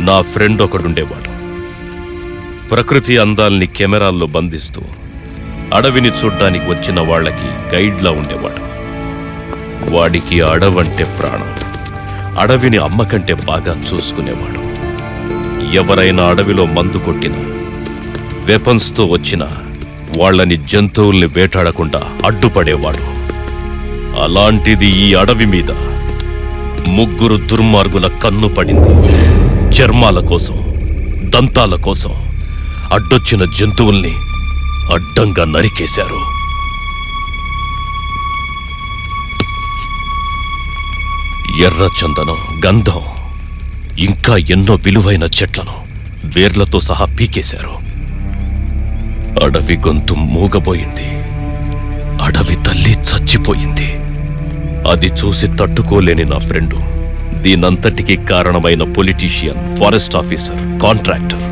నా ఫ్రెండ్ ఒకడుండేవాడు. ప్రకృతి అందాల్ని కెమెరాల్లో బంధిస్తూ అడవిని చూడ్డానికి వచ్చిన వాళ్ళకి గైడ్లా ఉండేవాడు. వాడికి అడవంటే ప్రాణం. అడవిని అమ్మకంటే బాగా చూసుకునేవాడు. ఎవరైనా అడవిలో మందు కొట్టినా, వెపన్స్తో వచ్చినా వాళ్ళని, జంతువుల్ని వేటాడకుండా అడ్డుపడేవాడు. అలాంటిది ఈ అడవి మీద 3 దుర్మార్గుల కన్ను పడింది. చర్మాల కోసం, దంతాల కోసం అడ్డొచ్చిన జంతువుల్ని అడ్డంగా నరికేశారు. ఎర్ర చందనం, గంధం, ఇంకా ఎన్నో విలువైన చెట్లను వేర్లతో సహా పీకేశారు. అడవి గొంతు మూగబోయింది. అడవి తల్లి చచ్చిపోయింది. అది చూసి తట్టుకోలేని నా ఫ్రెండు దీనంతటికీ కారణమైన పొలిటీషియన్, ఫారెస్ట్ ఆఫీసర్, కాంట్రాక్టర్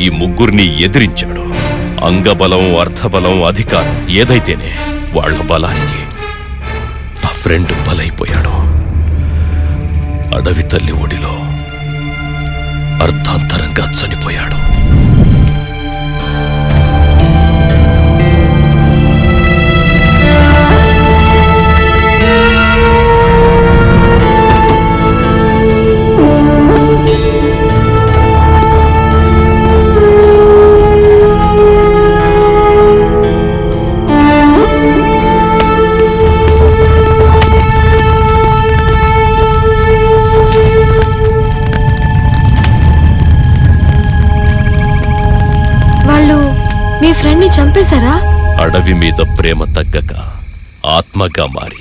ఈ 3 ఎదిరించాడు. అంగబలం, అర్థబలం, అధికారం ఏదైతేనే వాళ్ల బలానికి నా ఫ్రెండ్ బలైపోయాడు. అడవి తల్లి ఒడిలో అర్థాంతరంగా చనిపోయాడు. మీ ఫ్రెండ్ ని చంపేశారా? అడవి మీద ప్రేమ తగ్గక ఆత్మగా మారి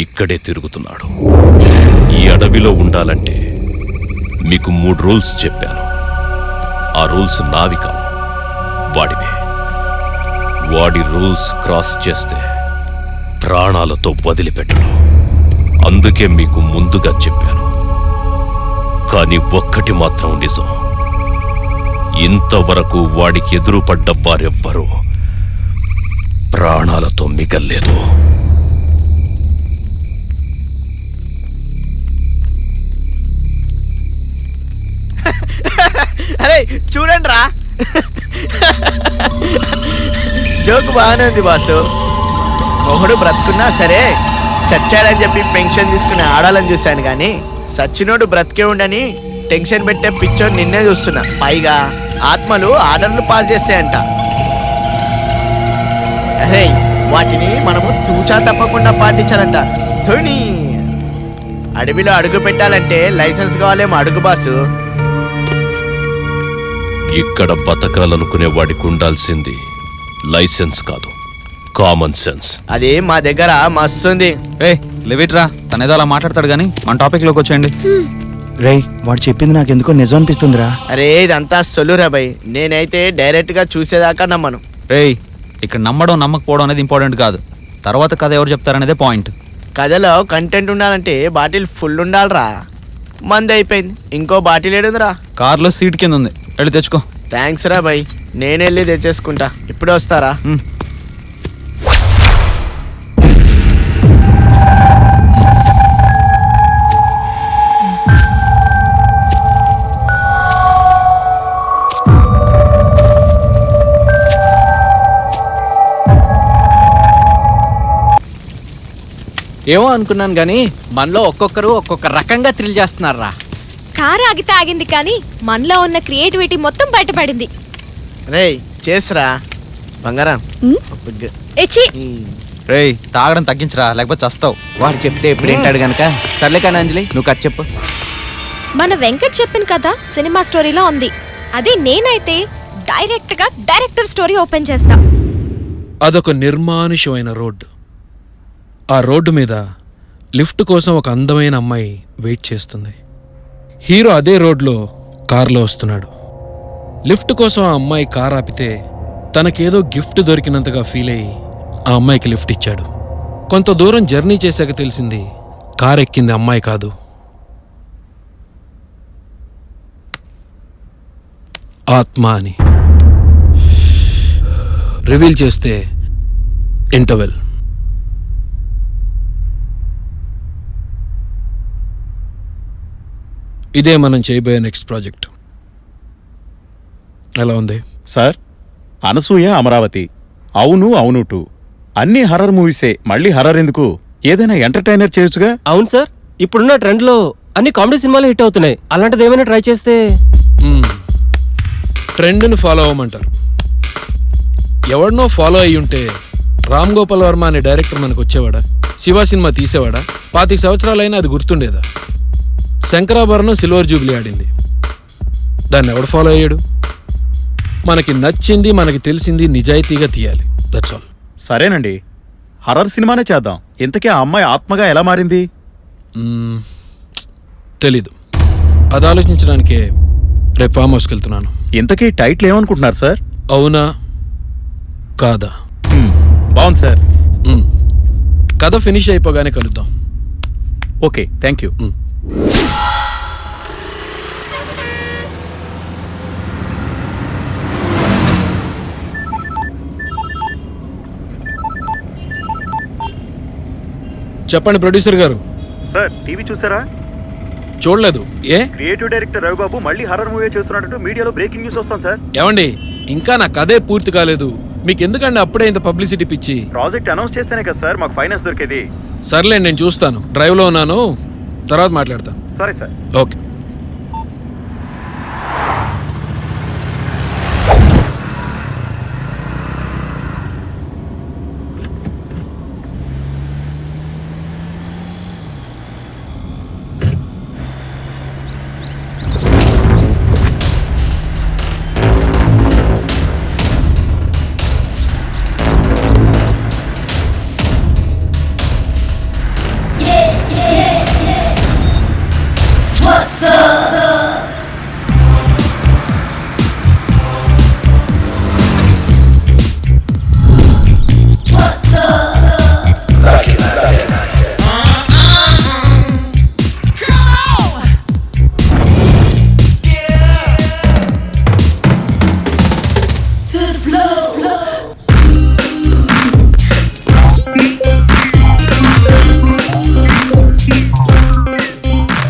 ఇక్కడే తిరుగుతున్నాడు. ఈ అడవిలో ఉండాలంటే మీకు 3 రూల్స్ చెప్పాను. ఆ రూల్స్ నావి కావు, వాడివే. వాడి రూల్స్ క్రాస్ చేస్తే ప్రాణాలతో వదిలిపెట్టడం. అందుకే మీకు ముందుగా చెప్పాను. కానీ ఒక్కటి మాత్రం నిజం, ఇంతవరకు వాడికి ఎదురుపడ్డ వారెవ్వరూ ప్రాణాలతో మిగల్లేదు. అరే చూడండి రా, జోక్ బాగానే ఉంది బాసు. మొగుడు బ్రతుకున్నా సరే చచ్చాడని చెప్పి పెన్షన్ తీసుకునే ఆడాలని చూశాను, కానీ సచ్చినోడు బ్రతికే ఉండని టెన్షన్ పెట్టే పిక్చర్ నిన్నే చూస్తున్నా. పైగా ఆత్మలు ఆర్డర్లు పాస్ చేస్తాయంట. అరే వాటిని మనము తూచా తప్పకుండా పాటించాలంట. ధోని అడవిలో అడుగు పెట్టాలంటే లైసెన్స్ కావాలేమో. అడుగు బాసు. ఇక్కడ బతకాలనుకునే వాడికి ఉండాల్సింది లైసెన్స్ కాదు, కామన్ సెన్స్. అది మా దగ్గర మస్తుంది. లివిట్రా, తనేదో అలా మాట్లాడతాడు కానీ మన టాపిక్ లోకి వచ్చేయండి. రేయ్, వాడు చెప్పింది నాకెందుకో నిజం అనిపిస్తుందిరా. అరే ఇదంతా సొల్లురా భయ్, నేనైతే డైరెక్ట్ గా చూసేదాకా నమ్మను. రేయ్, ఇక్కడ నమ్మడం నమ్మకపోవడం అనేది ఇంపార్టెంట్ కాదు, తర్వాత కథ ఎవరు చెప్తారనేదే పాయింట్. కథలో కంటెంట్ ఉండాలంటే బాటిల్ ఫుల్ ఉండాలిరా. మంది అయిపోయింది, ఇంకో బాటిల్ ఏడుందిరా? కార్లో సీట్ కింద ఉంది, వెళ్ళి తెచ్చుకో. థ్యాంక్స్ రా భయ్, నేను వెళ్ళి తెచ్చేసుకుంటా. ఇప్పుడే వస్తారా? ఏమో అనుకున్నాను కానీ మనలో ఒక్కొక్కరు ఒక్కొక్క రకంగా థ్రిల్ చేస్తున్నారా. కారు ఆగితే ఆగింది కానీ మనలో ఉన్న క్రియేటివిటీ మొత్తం బయటపడింది. రేయ్ చేసరా బంగారం. రేయ్, తాగడం తగ్గించరా, లేకపోతే చస్తావు. వాడు చెప్తే ఎప్పుడు వింటాడు గనక. సర్లే కానీ అంజలి, నువ్వు కథ చెప్పు. మన వెంకట్ చెప్పిన కథ సినిమా స్టోరీలో ఉంది. అదే నేనైతే డైరెక్ట్ గా డైరెక్టర్ స్టోరీ ఓపెన్ చేస్తా. అదొక నిర్మానుష్యమైన రోడ్డు. ఆ రోడ్డు మీద లిఫ్ట్ కోసం ఒక అందమైన అమ్మాయి వెయిట్ చేస్తుంది. హీరో అదే రోడ్లో కారులో వస్తున్నాడు. లిఫ్ట్ కోసం ఆ అమ్మాయి కారు ఆపితే తనకేదో గిఫ్ట్ దొరికినంతగా ఫీల్ అయ్యి ఆ అమ్మాయికి లిఫ్ట్ ఇచ్చాడు. కొంత దూరం జర్నీ చేశాక తెలిసింది కారు ఎక్కింది అమ్మాయి కాదు, ఆత్మ అని. రివీల్ చేస్తే ఇంటర్వెల్. రేయ్, ఇదే మనం చేయబోయే నెక్స్ట్ ప్రాజెక్ట్. ఎలా ఉంది? సార్, అనసూయ అమరావతి, అవును అవును టూ అన్ని హర్రర్ మూవీసే, మళ్ళీ హర్రర్ ఎందుకు? ఏదైనా ఎంటర్టైనర్ చేయొచ్చుగా. అవును సార్, ఇప్పుడున్న ట్రెండ్లో అన్ని కామెడీ సినిమాలు హిట్ అవుతున్నాయి. అలాంటిది ఏమైనా ట్రై చేస్తే. ట్రెండ్ని ఫాలో అవ్వమంటారు. ఎవరినో ఫాలో అయ్యి ఉంటే రామ్ గోపాల్ వర్మ అనే డైరెక్టర్ మనకు వచ్చేవాడా? శివ సినిమా తీసేవాడా? 25 సంవత్సరాలైనా అది గుర్తుండేదా? శంకరాభరణం సిల్వర్ జూబ్లీ ఆడింది, దాన్ని ఎవడు ఫాలో అయ్యాడు? మనకి నచ్చింది, మనకి తెలిసింది నిజాయితీగా తీయాలి. That's all. సరేనండి, హర్రర్ సినిమానే చేద్దాం. ఇంతకీ ఆ అమ్మాయి ఆత్మగా ఎలా మారింది? తెలీదు. అది ఆలోచించడానికే రేపు ఫామ్ హౌస్కి వెళ్తున్నాను. ఇంతకీ టైటిల్ ఏమనుకుంటున్నారు సార్? అవునా కాదా? బాగుంది సార్. కథ ఫినిష్ అయిపోగానే కలుద్దాం. Okay, thank you. చెప్పండి ప్రొడ్యూసర్ గారు. సార్, టీవీ చూసారా? చూడలేదు. ఏ? క్రియేటివ్ డైరెక్టర్ రవిబాబు మళ్ళీ హర్రర్ మూవీ చేస్తున్నట్టు మీడియాలో బ్రేకింగ్ న్యూస్ వస్తాం సార్. ఏమండి, ఇంకా నా కథే పూర్తి కాలేదు, మీకు ఎందుకండి అప్పుడే ఇంత పబ్లిసిటీ పిచ్చి? ప్రాజెక్ట్ అనౌన్స్ చేస్తేనే కదా సార్ మాకు ఫైనాన్స్ దొరికేది. సర్లేండి, నేను చూస్తాను. డ్రైవ్లో ఉన్నాను, తర్వాత మాట్లాడతాను. సరే సార్. ఓకే.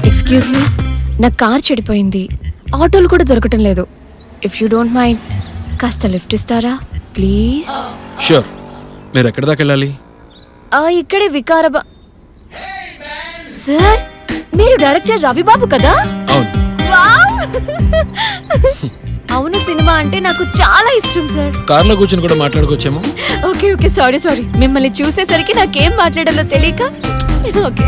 ఎక్స్క్యూజ్ మీ, నా కార్ చెడిపోయింది, ఆటోలు కూడా దొరకటం లేదు. ఇఫ్ యూ డోంట్ మైండ్ కాస్త లిఫ్ట్ ఇస్తారా ప్లీజ్? షూర్. మీరు ఎక్కడి దాకా వెళ్ళాలి? ఇక్కడే వికారాబా. సార్, మీరు డైరెక్టర్ రవిబాబు కదా? అవును. వావ్! అవును, సినిమా అంటే నాకు చాలా ఇష్టం సార్. కార్లో కూర్చొని కూడా మాట్లాడుకోవచ్చేమో. ఓకే ఓకే, సారీ సారీ, మిమ్మల్ని చూసేసరికి నాకేం మాట్లాడాలో తెలియక. ఓకే.